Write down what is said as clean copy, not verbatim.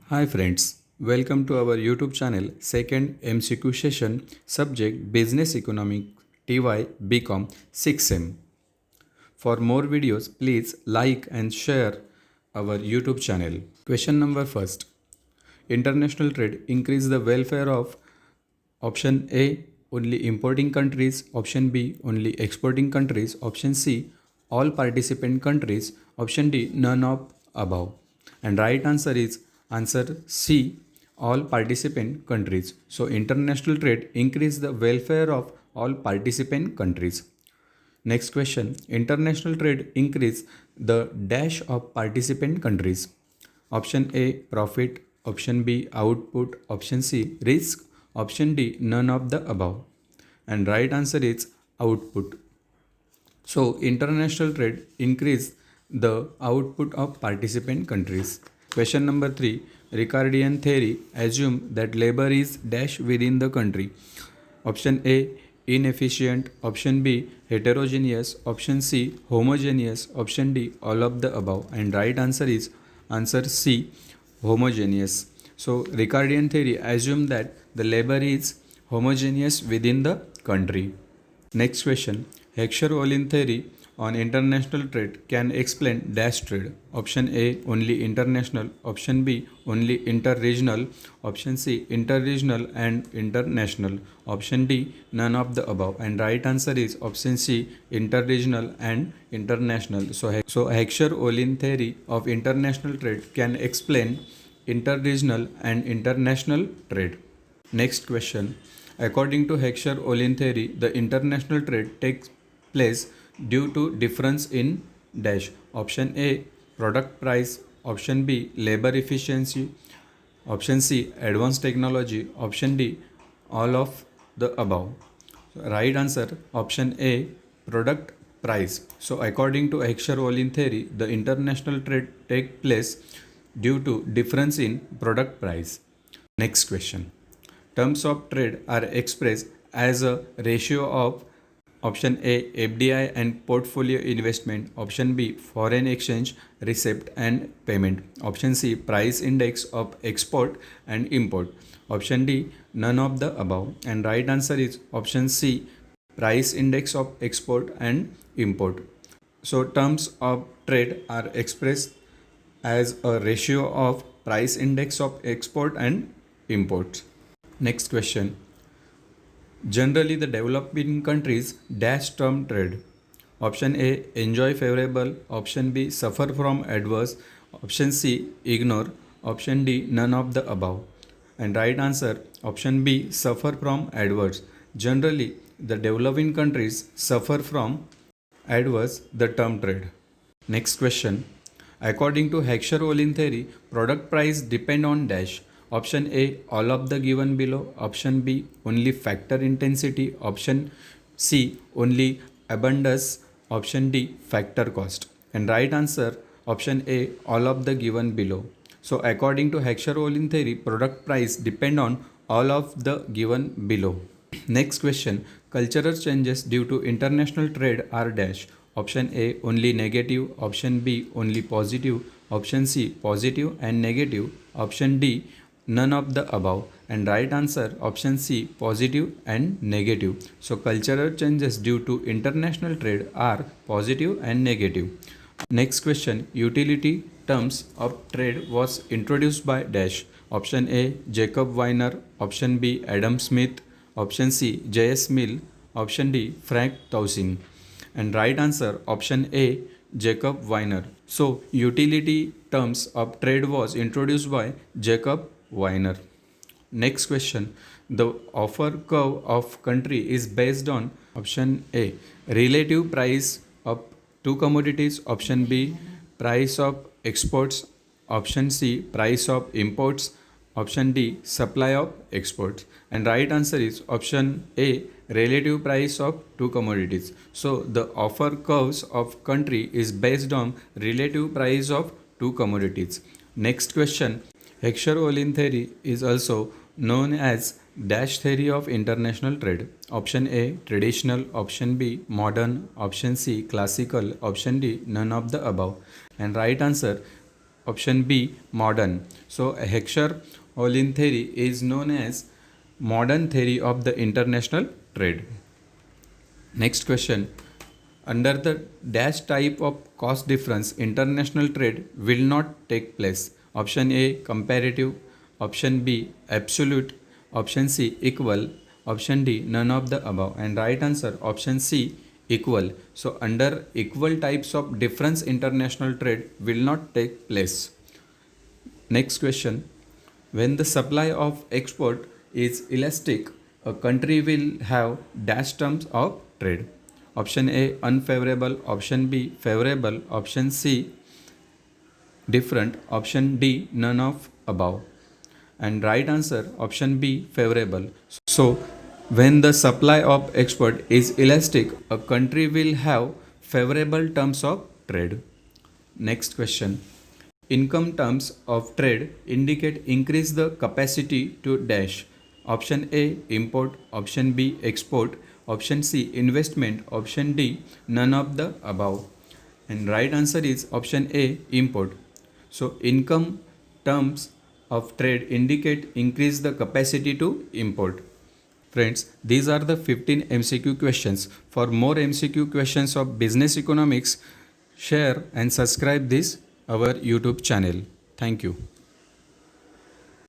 Hi friends, welcome to our YouTube channel second MCQ session subject Business Economics TY BCom 6M. For more videos please like and share our YouTube channel. Question number first. International trade increase the welfare of option A only importing countries, option B only exporting countries, option C all participant countries, option D none of above. And right answer is answer C all participant countries. So international trade increase the welfare of all participant countries. Next question. International trade increase the dash of participant countries. Option A profit, option B output, option C risk, option D none of the above. And right answer is output. So international trade increase the output of participant countries. Question number 3. Ricardian theory assume that labor is dash within the country. Option A inefficient, option B heterogeneous, option C homogeneous, option D all of the above. And right answer is answer C homogeneous. So Ricardian theory assume that the labor is homogeneous within the country. Next question. Heckscher-Ohlin theory on international trade can explain dash trade. Option A only international, option B only interregional, option C interregional and international, option D none of the above. And right answer is option C interregional and international. So Heckscher-Ohlin theory of international trade can explain interregional and international trade. Next question. According to Heckscher-Ohlin theory, the international trade takes place due to difference in dash. Option A product price, option B labor efficiency, option C advanced technology, option D all of the above. Right answer option A product price. So according to Heckscher-Ohlin theory, the international trade takes place due to difference in product price. Next question. Terms of trade are expressed as a ratio of option A FDI and portfolio investment, option B foreign exchange receipt and payment, option C price index of export and import, option D none of the above. And right answer is option C price index of export and import. So terms of trade are expressed as a ratio of price index of export and import. Next question. Generally, the developing countries dash term trade. Option A enjoy favorable, option B suffer from adverse, option C ignore, option D none of the above. And right answer option B suffer from adverse. Generally, the developing countries suffer from adverse the term trade. Next question. According to Heckscher-Ohlin theory, product price depend on dash. Option A all of the given below, option B only factor intensity, option C only abundance, option D factor cost. And right answer option A all of the given below. So according to Heckscher-Ohlin theory, product price depend on all of the given below. Next question. Cultural changes due to international trade are dash. Option A only negative, option B only positive, option C positive and negative, option D none of the above. And right answer option C positive and negative. So cultural changes due to international trade are positive and negative. Next question. Utility terms of trade was introduced by dash. Option A Jacob Weiner, option B Adam Smith, option C J.S. Mill, option D Frank Toussaint. And right answer option A Jacob Weiner. So utility terms of trade was introduced by Jacob Weiner. Next question. The offer curve of country is based on option A relative price of two commodities, option B price of exports, option C price of imports, option D supply of exports. And right answer is option A relative price of two commodities. So the offer curves of country is based on relative price of two commodities. Next question. Heckscher-Ohlin theory is also known as dash theory of international trade. Option A traditional, option B modern, option C classical, option D none of the above. And right answer Option B, modern. So Heckscher-Ohlin theory is known as modern theory of the international trade. Next question. Under the dash type of cost difference, international trade will not take place. Option A, comparative. Option B, absolute. Option C, equal. Option D, none of the above. And right answer, option C, equal. So under equal types of difference, international trade will not take place. Next question. When the supply of export is elastic, a country will have dash terms of trade. Option A, unfavorable. Option B, favorable. Option C, different. Option D, none of above. And right answer, option B, favorable. So when the supply of export is elastic, a country will have favorable terms of trade. Next question. Income terms of trade indicate increase the capacity to dash. Option A, import. Option B, export. Option C, investment. Option D, none of the above. And right answer is option A, import. So income terms of trade indicate increase the capacity to import. Friends, these are the 15 MCQ questions. For more MCQ questions of business economics, share and subscribe this our YouTube channel. Thank you.